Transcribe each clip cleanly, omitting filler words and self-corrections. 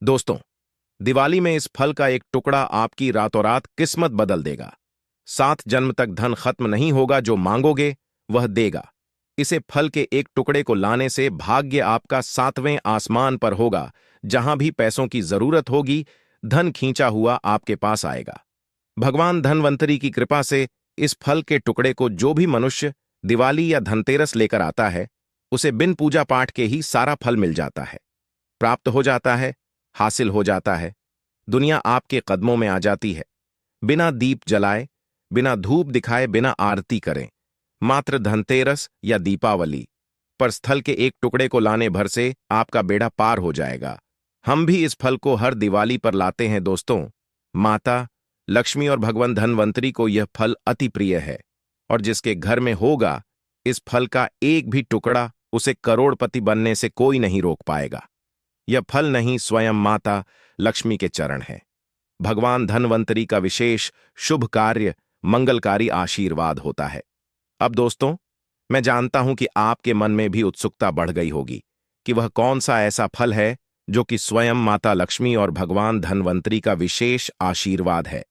दोस्तों, दिवाली में इस फल का एक टुकड़ा आपकी रातों रात किस्मत बदल देगा। 7 जन्म तक धन खत्म नहीं होगा, जो मांगोगे वह देगा। इसे फल के एक टुकड़े को लाने से भाग्य आपका 7वें आसमान पर होगा। जहां भी पैसों की जरूरत होगी, धन खींचा हुआ आपके पास आएगा। भगवान धनवंतरी की कृपा से इस फल के टुकड़े को जो भी मनुष्य दिवाली या धनतेरस लेकर आता है, उसे बिन पूजा पाठ के ही सारा फल मिल जाता है, प्राप्त हो जाता है, हासिल हो जाता है। दुनिया आपके कदमों में आ जाती है। बिना दीप जलाए, बिना धूप दिखाए, बिना आरती करें, मात्र धनतेरस या दीपावली पर स्थल के एक टुकड़े को लाने भर से आपका बेड़ा पार हो जाएगा। हम भी इस फल को हर दिवाली पर लाते हैं दोस्तों। माता लक्ष्मी और भगवान धनवंतरी को यह फल अति प्रिय है, और जिसके घर में होगा इस फल का एक भी टुकड़ा, उसे करोड़पति बनने से कोई नहीं रोक पाएगा। यह फल नहीं, स्वयं माता लक्ष्मी के चरण है। भगवान धनवंतरी का विशेष शुभ कार्य, मंगलकारी आशीर्वाद होता है। अब दोस्तों, मैं जानता हूं कि आपके मन में भी उत्सुकता बढ़ गई होगी कि वह कौन सा ऐसा फल है जो कि स्वयं माता लक्ष्मी और भगवान धनवंतरी का विशेष आशीर्वाद है,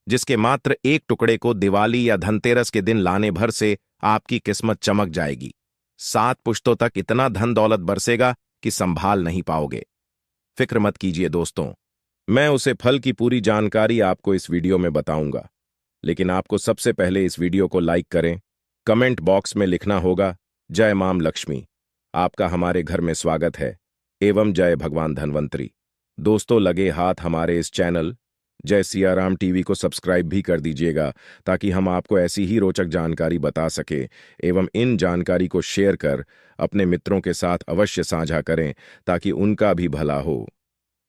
जिसके मात्र एक टुकड़े को दिवाली या धनतेरस के दिन लाने भर से आपकी किस्मत चमक जाएगी। 7 पुश्तों तक इतना धन दौलत बरसेगा कि संभाल नहीं पाओगे। फिक्र मत कीजिए दोस्तों, मैं उसे फल की पूरी जानकारी आपको इस वीडियो में बताऊंगा। लेकिन आपको सबसे पहले इस वीडियो को लाइक करें, कमेंट बॉक्स में लिखना होगा जय मां लक्ष्मी, आपका हमारे घर में स्वागत है, एवं जय भगवान धनवंतरी। दोस्तों, लगे हाथ हमारे इस चैनल जय सियाराम टीवी को सब्सक्राइब भी कर दीजिएगा, ताकि हम आपको ऐसी ही रोचक जानकारी बता सके, एवं इन जानकारी को शेयर कर अपने मित्रों के साथ अवश्य साझा करें, ताकि उनका भी भला हो।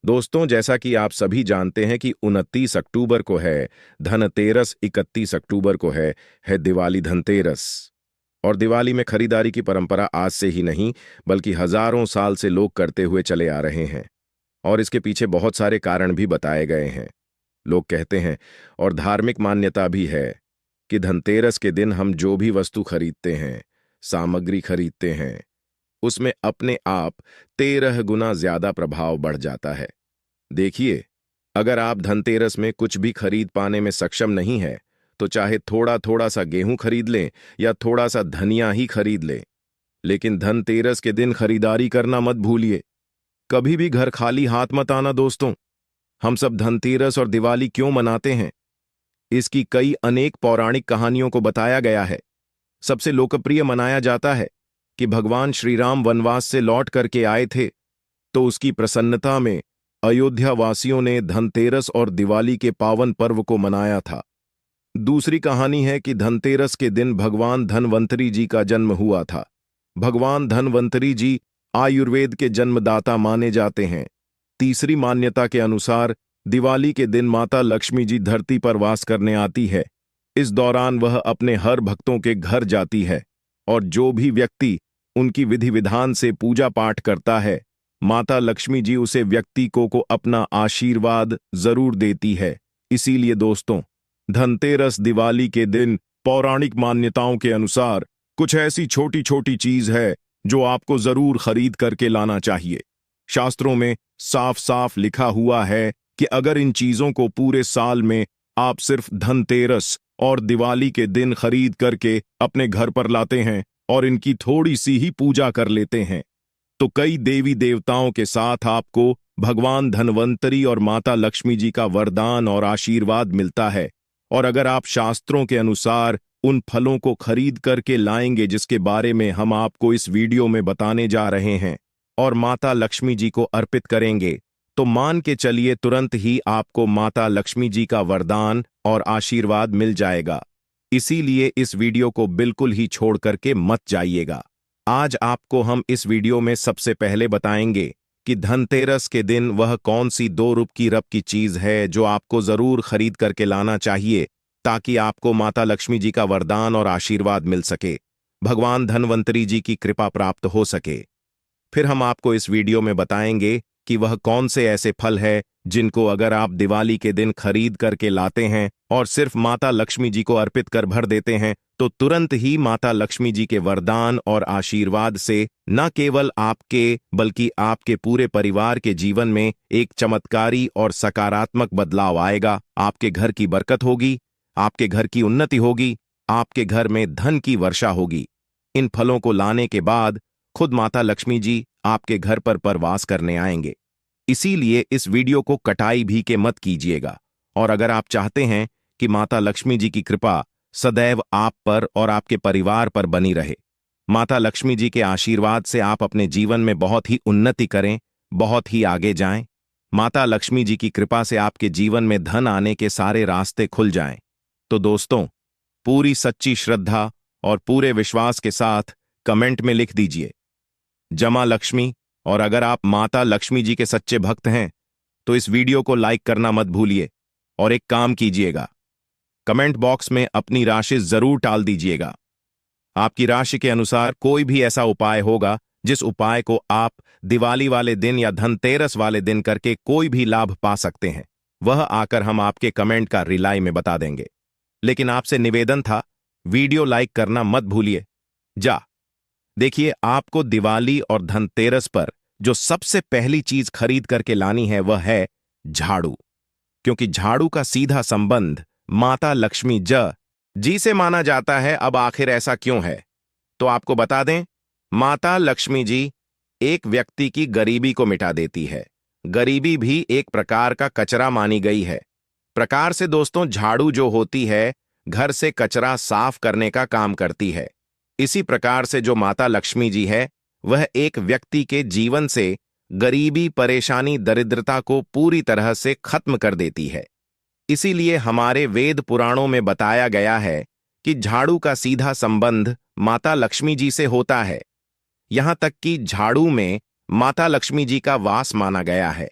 दोस्तों, जैसा कि आप सभी जानते हैं कि 29 अक्टूबर को है धनतेरस, 31 अक्टूबर को है दिवाली धनतेरस। और दिवाली में खरीदारी की परंपरा आज से ही नहीं, बल्कि हजारों साल से लोग करते हुए चले आ रहे हैं, और इसके पीछे बहुत सारे कारण भी बताए गए हैं। लोग कहते हैं, और धार्मिक मान्यता भी है, कि धनतेरस के दिन हम जो भी वस्तु खरीदते हैं, सामग्री खरीदते हैं, उसमें अपने आप 13 गुना ज्यादा प्रभाव बढ़ जाता है। देखिए, अगर आप धनतेरस में कुछ भी खरीद पाने में सक्षम नहीं है, तो चाहे थोड़ा थोड़ा सा गेहूं खरीद लें या थोड़ा सा धनिया ही खरीद लें, लेकिन धनतेरस के दिन खरीदारी करना मत भूलिए। कभी भी घर खाली हाथ मत आना दोस्तों। हम सब धनतेरस और दिवाली क्यों मनाते हैं, इसकी कई अनेक पौराणिक कहानियों को बताया गया है। सबसे लोकप्रिय मनाया जाता है कि भगवान श्री राम वनवास से लौट करके आए थे, तो उसकी प्रसन्नता में अयोध्या वासियों ने धनतेरस और दिवाली के पावन पर्व को मनाया था। दूसरी कहानी है कि धनतेरस के दिन भगवान धनवंतरी जी का जन्म हुआ था। भगवान धनवंतरी जी आयुर्वेद के जन्मदाता माने जाते हैं। तीसरी मान्यता के अनुसार दिवाली के दिन माता लक्ष्मी जी धरती पर वास करने आती है। इस दौरान वह अपने हर भक्तों के घर जाती है, और जो भी व्यक्ति उनकी विधि विधान से पूजा पाठ करता है, माता लक्ष्मी जी उसे व्यक्ति को अपना आशीर्वाद जरूर देती है। इसीलिए दोस्तों, धनतेरस दिवाली के दिन पौराणिक मान्यताओं के अनुसार कुछ ऐसी छोटी छोटी चीज है जो आपको जरूर खरीद करके लाना चाहिए। शास्त्रों में साफ साफ लिखा हुआ है कि अगर इन चीजों को पूरे साल में आप सिर्फ धनतेरस और दिवाली के दिन खरीद करके अपने घर पर लाते हैं और इनकी थोड़ी सी ही पूजा कर लेते हैं, तो कई देवी देवताओं के साथ आपको भगवान धनवंतरी और माता लक्ष्मी जी का वरदान और आशीर्वाद मिलता है। और अगर आप शास्त्रों के अनुसार उन फलों को खरीद करके लाएंगे जिसके बारे में हम आपको इस वीडियो में बताने जा रहे हैं, और माता लक्ष्मी जी को अर्पित करेंगे, तो मान के चलिए तुरंत ही आपको माता लक्ष्मी जी का वरदान और आशीर्वाद मिल जाएगा। इसीलिए इस वीडियो को बिल्कुल ही छोड़ करके मत जाइएगा। आज आपको हम इस वीडियो में सबसे पहले बताएंगे कि धनतेरस के दिन वह कौन सी 2 रुपये की चीज है जो आपको जरूर खरीद करके लाना चाहिए, ताकि आपको माता लक्ष्मी जी का वरदान और आशीर्वाद मिल सके, भगवान धनवंतरी जी की कृपा प्राप्त हो सके। फिर हम आपको इस वीडियो में बताएंगे कि वह कौन से ऐसे फल है जिनको अगर आप दिवाली के दिन खरीद करके लाते हैं और सिर्फ माता लक्ष्मी जी को अर्पित कर भर देते हैं तो तुरंत ही माता लक्ष्मी जी के वरदान और आशीर्वाद से न केवल आपके बल्कि आपके पूरे परिवार के जीवन में एक चमत्कारी और सकारात्मक बदलाव आएगा। आपके घर की बरकत होगी, आपके घर की उन्नति होगी, आपके घर में धन की वर्षा होगी। इन फलों को लाने के बाद खुद माता लक्ष्मी जी आपके घर पर प्रवास करने आएंगे। इसीलिए इस वीडियो को कटाई भी के मत कीजिएगा। और अगर आप चाहते हैं कि माता लक्ष्मी जी की कृपा सदैव आप पर और आपके परिवार पर बनी रहे, माता लक्ष्मी जी के आशीर्वाद से आप अपने जीवन में बहुत ही उन्नति करें, बहुत ही आगे जाएं, माता लक्ष्मी जी की कृपा से आपके जीवन में धन आने के सारे रास्ते खुल जाएं, तो दोस्तों पूरी सच्ची श्रद्धा और पूरे विश्वास के साथ कमेंट में लिख दीजिए जमा लक्ष्मी। और अगर आप माता लक्ष्मी जी के सच्चे भक्त हैं तो इस वीडियो को लाइक करना मत भूलिए और एक काम कीजिएगा, कमेंट बॉक्स में अपनी राशि जरूर टाल दीजिएगा। आपकी राशि के अनुसार कोई भी ऐसा उपाय होगा जिस उपाय को आप दिवाली वाले दिन या धनतेरस वाले दिन करके कोई भी लाभ पा सकते हैं, वह आकर हम आपके कमेंट का रिप्लाई में बता देंगे। लेकिन आपसे निवेदन था, वीडियो लाइक करना मत भूलिए। देखिए, आपको दिवाली और धनतेरस पर जो सबसे पहली चीज खरीद करके लानी है वह है झाड़ू, क्योंकि झाड़ू का सीधा संबंध माता लक्ष्मी जी से माना जाता है। अब आखिर ऐसा क्यों है, तो आपको बता दें, माता लक्ष्मी जी एक व्यक्ति की गरीबी को मिटा देती है। गरीबी भी एक प्रकार का कचरा मानी गई है। प्रकार से दोस्तों, झाड़ू जो होती है घर से कचरा साफ करने का काम करती है। इसी प्रकार से जो माता लक्ष्मी जी है वह एक व्यक्ति के जीवन से गरीबी, परेशानी, दरिद्रता को पूरी तरह से खत्म कर देती है। इसीलिए हमारे वेद पुराणों में बताया गया है कि झाड़ू का सीधा संबंध माता लक्ष्मी जी से होता है। यहां तक कि झाड़ू में माता लक्ष्मी जी का वास माना गया है।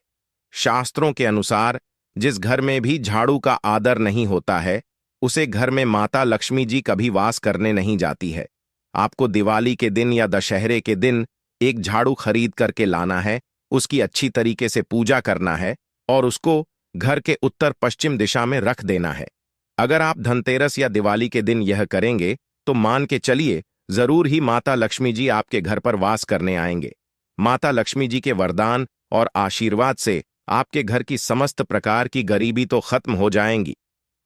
शास्त्रों के अनुसार जिस घर में भी झाड़ू का आदर नहीं होता है उसे घर में माता लक्ष्मी जी कभी वास करने नहीं जाती है। आपको दिवाली के दिन या दशहरे के दिन एक झाड़ू खरीद करके लाना है, उसकी अच्छी तरीके से पूजा करना है और उसको घर के उत्तर पश्चिम दिशा में रख देना है। अगर आप धनतेरस या दिवाली के दिन यह करेंगे तो मान के चलिए जरूर ही माता लक्ष्मी जी आपके घर पर वास करने आएंगे। माता लक्ष्मी जी के वरदान और आशीर्वाद से आपके घर की समस्त प्रकार की गरीबी तो खत्म हो जाएंगी।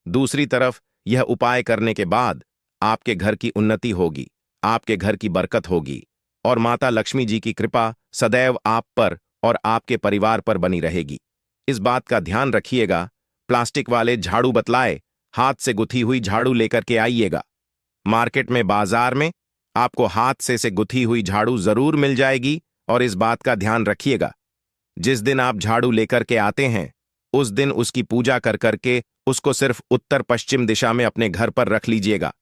दूसरी तरफ यह उपाय करने के बाद आपके घर की उन्नति होगी, आपके घर की बरकत होगी और माता लक्ष्मी जी की कृपा सदैव आप पर और आपके परिवार पर बनी रहेगी। इस बात का ध्यान रखिएगा, प्लास्टिक वाले झाड़ू बतलाए हाथ से गुथी हुई झाड़ू लेकर के आइएगा। मार्केट में, बाजार में आपको हाथ से गुथी हुई झाड़ू जरूर मिल जाएगी। और इस बात का ध्यान रखिएगा, जिस दिन आप झाड़ू लेकर के आते हैं उस दिन उसकी पूजा कर करके उसको सिर्फ उत्तर पश्चिम दिशा में अपने घर पर रख लीजिएगा।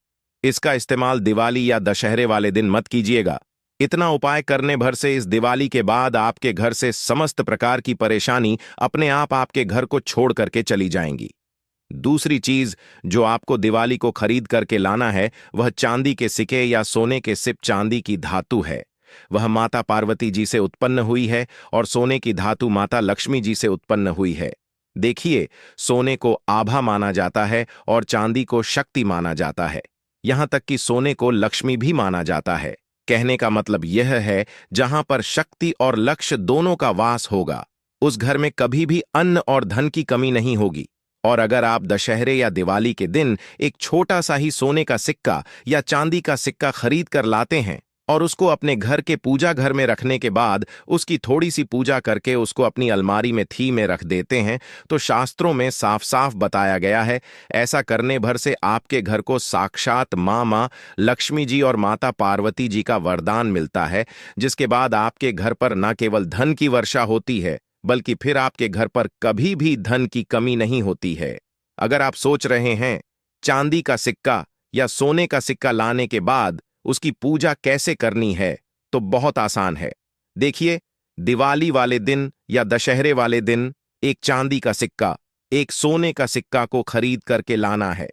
इसका इस्तेमाल दिवाली या दशहरे वाले दिन मत कीजिएगा। इतना उपाय करने भर से इस दिवाली के बाद आपके घर से समस्त प्रकार की परेशानी अपने आप आपके घर को छोड़ करके चली जाएंगी। दूसरी चीज जो आपको दिवाली को खरीद करके लाना है वह चांदी के सिक्के या सोने के सिप। चांदी की धातु है, वह माता पार्वती जी से उत्पन्न हुई है और सोने की धातु माता लक्ष्मी जी से उत्पन्न हुई है। देखिए, सोने को आभा माना जाता है और चांदी को शक्ति माना जाता है। यहां तक कि सोने को लक्ष्मी भी माना जाता है। कहने का मतलब यह है, जहां पर शक्ति और लक्ष्य दोनों का वास होगा उस घर में कभी भी अन्न और धन की कमी नहीं होगी। और अगर आप दशहरे या दिवाली के दिन एक छोटा सा ही सोने का सिक्का या चांदी का सिक्का खरीद कर लाते हैं और उसको अपने घर के पूजा घर में रखने के बाद उसकी थोड़ी सी पूजा करके उसको अपनी अलमारी में थी में रख देते हैं, तो शास्त्रों में साफ साफ बताया गया है, ऐसा करने भर से आपके घर को साक्षात मां लक्ष्मी जी और माता पार्वती जी का वरदान मिलता है, जिसके बाद आपके घर पर न केवल धन की वर्षा होती है बल्कि फिर आपके घर पर कभी भी धन की कमी नहीं होती है। अगर आप सोच रहे हैं चांदी का सिक्का या सोने का सिक्का लाने के बाद उसकी पूजा कैसे करनी है, तो बहुत आसान है। देखिए, दिवाली वाले दिन या दशहरे वाले दिन एक चांदी का सिक्का, एक सोने का सिक्का को खरीद करके लाना है।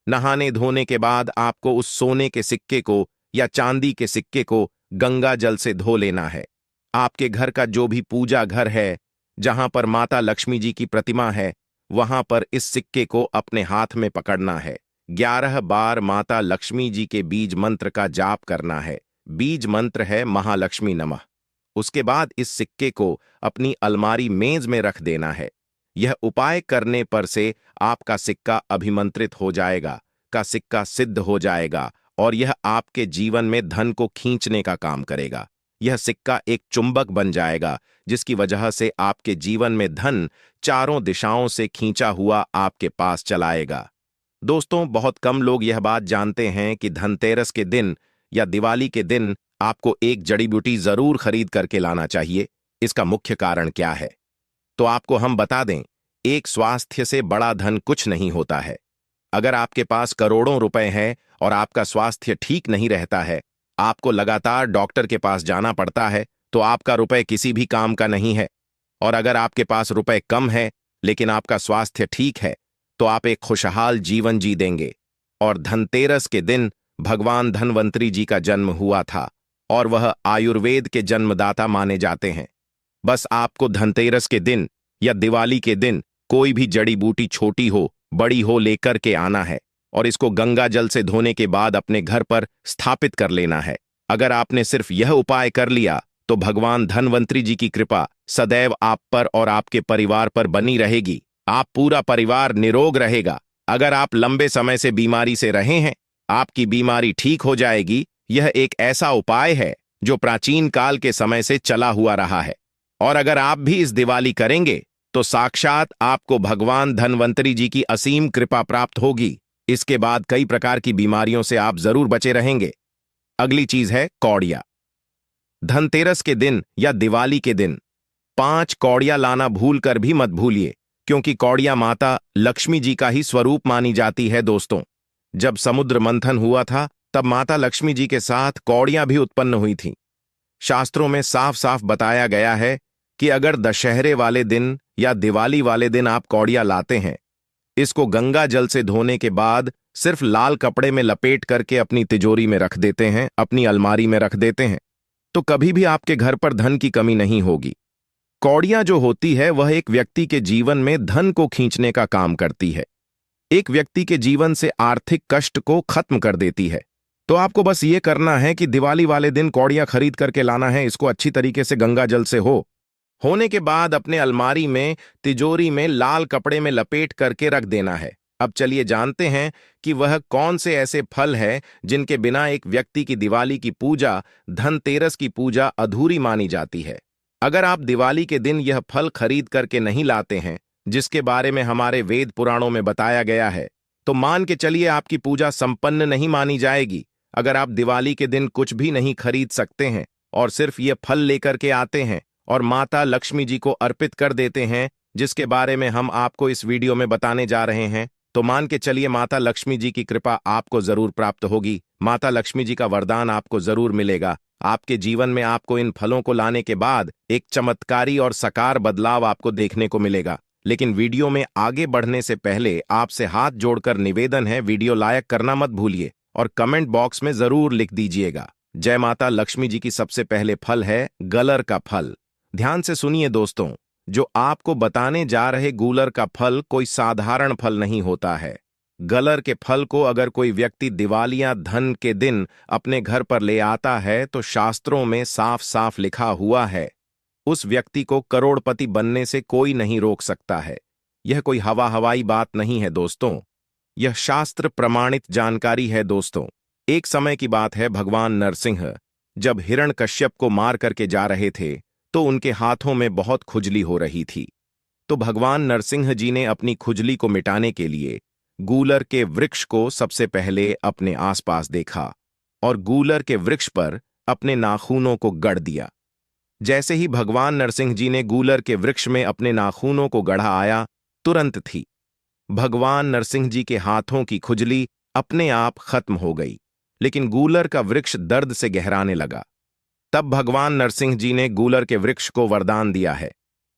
नहाने धोने के बाद आपको उस सोने के सिक्के को या चांदी के सिक्के को गंगा जल से धो लेना है। आपके घर का जो भी पूजा घर है जहां पर माता लक्ष्मी जी की प्रतिमा है, वहां पर इस सिक्के को अपने हाथ में पकड़ना है। 11 बार माता लक्ष्मी जी के बीज मंत्र का जाप करना है। बीज मंत्र है महालक्ष्मी नमः। उसके बाद इस सिक्के को अपनी अलमारी मेज में रख देना है। यह उपाय करने पर से आपका सिक्का अभिमंत्रित हो जाएगा, का सिक्का सिद्ध हो जाएगा और यह आपके जीवन में धन को खींचने का काम करेगा। यह सिक्का एक चुंबक बन जाएगा, जिसकी वजह से आपके जीवन में धन चारों दिशाओं से खींचा हुआ आपके पास चलाएगा। दोस्तों, बहुत कम लोग यह बात जानते हैं कि धनतेरस के दिन या दिवाली के दिन आपको एक जड़ी बूटी जरूर खरीद करके लाना चाहिए। इसका मुख्य कारण क्या है, तो आपको हम बता दें। एक स्वास्थ्य से बड़ा धन कुछ नहीं होता है। अगर आपके पास करोड़ों रुपए हैं और आपका स्वास्थ्य ठीक नहीं रहता है, आपको लगातार डॉक्टर के पास जाना पड़ता है, तो आपका रुपए किसी भी काम का नहीं है। और अगर आपके पास रुपए कम है लेकिन आपका स्वास्थ्य ठीक है, तो आप एक खुशहाल जीवन जी देंगे। और धनतेरस के दिन भगवान धन्वंतरी जी का जन्म हुआ था और वह आयुर्वेद के जन्मदाता माने जाते हैं। बस आपको धनतेरस के दिन या दिवाली के दिन कोई भी जड़ी बूटी छोटी हो बड़ी हो लेकर के आना है और इसको गंगा जल से धोने के बाद अपने घर पर स्थापित कर लेना है। अगर आपने सिर्फ यह उपाय कर लिया तो भगवान धन्वंतरी जी की कृपा सदैव आप पर और आपके परिवार पर बनी रहेगी। आप पूरा परिवार निरोग रहेगा। अगर आप लंबे समय से बीमारी से रहे हैं, आपकी बीमारी ठीक हो जाएगी। यह एक ऐसा उपाय है जो प्राचीन काल के समय से चला हुआ रहा है। और अगर आप भी इस दिवाली करेंगे तो साक्षात आपको भगवान धन्वंतरी जी की असीम कृपा प्राप्त होगी। इसके बाद कई प्रकार की बीमारियों से आप जरूर बचे रहेंगे। अगली चीज है कौड़िया। धनतेरस के दिन या दिवाली के दिन 5 कौड़िया लाना भूल कर भी मत भूलिए, क्योंकि कौड़िया माता लक्ष्मी जी का ही स्वरूप मानी जाती है। दोस्तों, जब समुद्र मंथन हुआ था तब माता लक्ष्मी जी के साथ कौड़ियां भी उत्पन्न हुई थीं। शास्त्रों में साफ साफ बताया गया है कि अगर दशहरे वाले दिन या दिवाली वाले दिन आप कौड़िया लाते हैं, इसको गंगा जल से धोने के बाद सिर्फ लाल कपड़े में लपेट करके अपनी तिजोरी में रख देते हैं, अपनी अलमारी में रख देते हैं, तो कभी भी आपके घर पर धन की कमी नहीं होगी। कौड़ियां जो होती है वह एक व्यक्ति के जीवन में धन को खींचने का काम करती है, एक व्यक्ति के जीवन से आर्थिक कष्ट को खत्म कर देती है। तो आपको बस ये करना है कि दिवाली वाले दिन कौड़ियां खरीद करके लाना है, इसको अच्छी तरीके से गंगा जल से होने के बाद अपने अलमारी में तिजोरी में लाल कपड़े में लपेट करके रख देना है। अब चलिए जानते हैं कि वह कौन से ऐसे फल हैं जिनके बिना एक व्यक्ति की दिवाली की पूजा, धनतेरस की पूजा अधूरी मानी जाती है। अगर आप दिवाली के दिन यह फल खरीद करके नहीं लाते हैं, जिसके बारे में हमारे वेद पुराणों में बताया गया है, तो मान के चलिए आपकी पूजा संपन्न नहीं मानी जाएगी। अगर आप दिवाली के दिन कुछ भी नहीं खरीद सकते हैं और सिर्फ ये फल लेकर के आते हैं और माता लक्ष्मी जी को अर्पित कर देते हैं, जिसके बारे में हम आपको इस वीडियो में बताने जा रहे हैं, तो मान के चलिए माता लक्ष्मी जी की कृपा आपको जरूर प्राप्त होगी। माता लक्ष्मी जी का वरदान आपको जरूर मिलेगा। आपके जीवन में आपको इन फलों को लाने के बाद एक चमत्कारी और सकार बदलाव आपको देखने को मिलेगा। लेकिन वीडियो में आगे बढ़ने से पहले आपसे हाथ जोड़कर निवेदन है, वीडियो लाइक करना मत भूलिए और कमेंट बॉक्स में जरूर लिख दीजिएगा जय माता लक्ष्मी जी की। सबसे पहले फल है गलर का फल। ध्यान से सुनिए दोस्तों, जो आपको बताने जा रहे गूलर का फल कोई साधारण फल नहीं होता है। गलर के फल को अगर कोई व्यक्ति दिवाली या धन के दिन अपने घर पर ले आता है तो शास्त्रों में साफ साफ लिखा हुआ है, उस व्यक्ति को करोड़पति बनने से कोई नहीं रोक सकता है। यह कोई हवाई बात नहीं है दोस्तों, यह शास्त्र प्रमाणित जानकारी है। दोस्तों, एक समय की बात है, भगवान नरसिंह जब हिरण्यकश्यप को मार करके जा रहे थे तो उनके हाथों में बहुत खुजली हो रही थी। तो भगवान नरसिंह जी ने अपनी खुजली को मिटाने के लिए गूलर के वृक्ष को सबसे पहले अपने आसपास देखा और गूलर के वृक्ष पर अपने नाखूनों को गड़ दिया। जैसे ही भगवान नरसिंह जी ने गूलर के वृक्ष में अपने नाखूनों को गढ़ा आया, तुरंत थी भगवान नरसिंह जी के हाथों की खुजली अपने आप खत्म हो गई। लेकिन गूलर का वृक्ष दर्द से गहराने लगा। तब भगवान नरसिंह जी ने गूलर के वृक्ष को वरदान दिया है,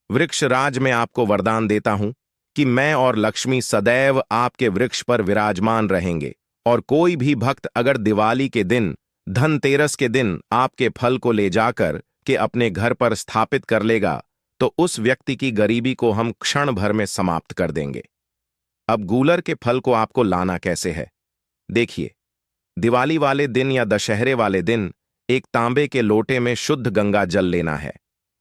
वृक्ष राज में आपको वरदान देता हूं कि मैं और लक्ष्मी सदैव आपके वृक्ष पर विराजमान रहेंगे, और कोई भी भक्त अगर दिवाली के दिन, धनतेरस के दिन आपके फल को ले जाकर के अपने घर पर स्थापित कर लेगा तो उस व्यक्ति की गरीबी को हम क्षण भर में समाप्त कर देंगे। अब गूलर के फल को आपको लाना कैसे है? देखिए, दिवाली वाले दिन या दशहरे वाले दिन एक तांबे के लोटे में शुद्ध गंगा जल लेना है।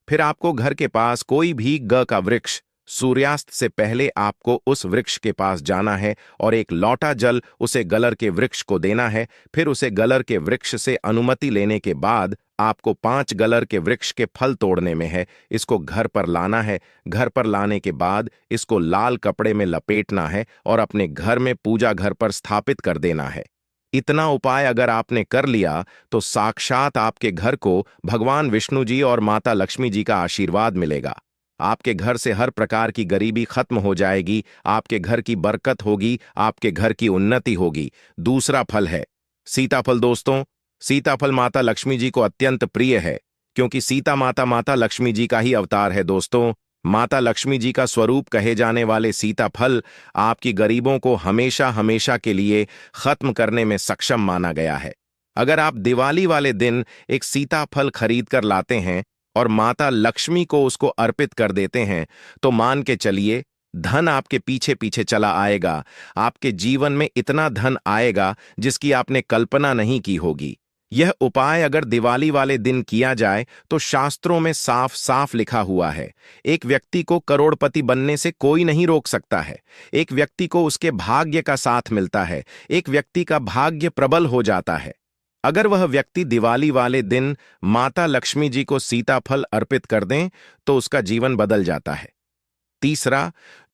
फिर आपको घर के पास कोई भी ग का वृक्ष, सूर्यास्त से पहले आपको उस वृक्ष के पास जाना है और एक लौटा जल उसे गलर के वृक्ष को देना है। फिर उसे गलर के वृक्ष से अनुमति लेने के बाद आपको 5 गलर के वृक्ष के फल तोड़ने में है। इसको घर पर लाना है। घर पर लाने के बाद इसको लाल कपड़े में लपेटना है और अपने घर में पूजा घर पर स्थापित कर देना है। इतना उपाय अगर आपने कर लिया तो साक्षात आपके घर को भगवान विष्णु जी और माता लक्ष्मी जी का आशीर्वाद मिलेगा। आपके घर से हर प्रकार की गरीबी खत्म हो जाएगी, आपके घर की बरकत होगी, आपके घर की उन्नति होगी। दूसरा फल है सीताफल। दोस्तों, सीताफल माता लक्ष्मी जी को अत्यंत प्रिय है, क्योंकि सीता माता माता लक्ष्मी जी का ही अवतार है। दोस्तों, माता लक्ष्मी जी का स्वरूप कहे जाने वाले सीताफल आपकी गरीबों को हमेशा हमेशा के लिए खत्म करने में सक्षम माना गया है। अगर आप दिवाली वाले दिन एक सीताफल खरीद कर लाते हैं और माता लक्ष्मी को उसको अर्पित कर देते हैं, तो मान के चलिए धन आपके पीछे पीछे चला आएगा। आपके जीवन में इतना धन आएगा जिसकी आपने कल्पना नहीं की होगी। यह उपाय अगर दिवाली वाले दिन किया जाए तो शास्त्रों में साफ साफ लिखा हुआ है, एक व्यक्ति को करोड़पति बनने से कोई नहीं रोक सकता है। एक व्यक्ति को उसके भाग्य का साथ मिलता है, एक व्यक्ति का भाग्य प्रबल हो जाता है। अगर वह व्यक्ति दिवाली वाले दिन माता लक्ष्मी जी को सीताफल अर्पित कर दें तो उसका जीवन बदल जाता है। तीसरा,